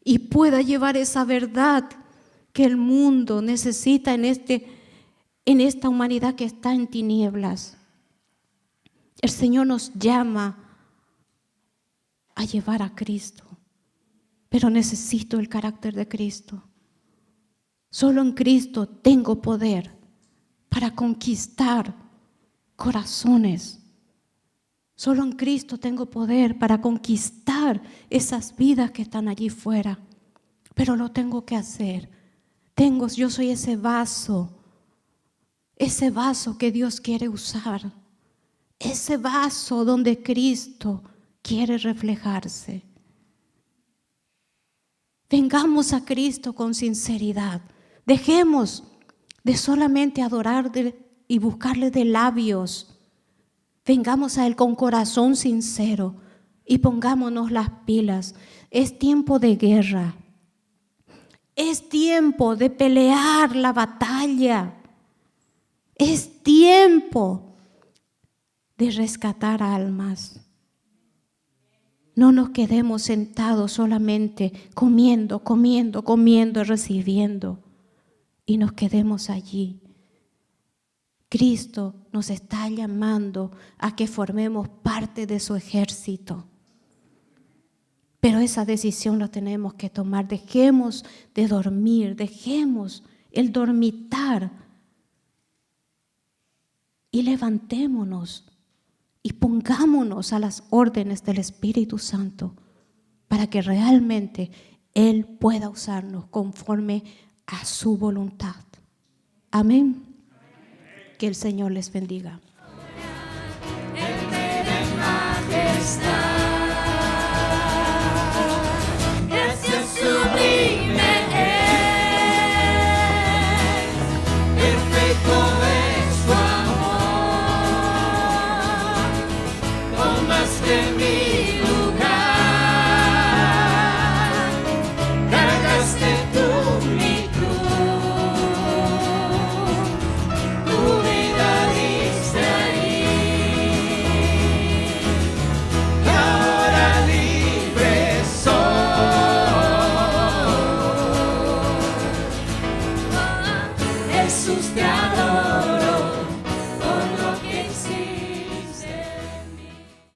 y pueda llevar esa verdad que el mundo necesita en esta humanidad que está en tinieblas. El Señor nos llama a llevar a Cristo, pero necesito el carácter de Cristo. Solo en Cristo tengo poder para conquistar corazones. Solo en Cristo tengo poder para conquistar esas vidas que están allí fuera. Pero lo tengo que hacer. Yo soy ese vaso que Dios quiere usar. Ese vaso donde Cristo quiere reflejarse. Vengamos a Cristo con sinceridad. Dejemos de solamente adorar y buscarle de labios. Vengamos a Él con corazón sincero y pongámonos las pilas. Es tiempo de guerra. Es tiempo de pelear la batalla. Es tiempo de rescatar almas. No nos quedemos sentados solamente comiendo y recibiendo y nos quedemos allí. Cristo nos está llamando a que formemos parte de su ejército. Pero esa decisión la tenemos que tomar. Dejemos de dormir, dejemos el dormitar y levantémonos y pongámonos a las órdenes del Espíritu Santo para que realmente Él pueda usarnos conforme a su voluntad. Amén. Que el Señor les bendiga. Jesús te adoro.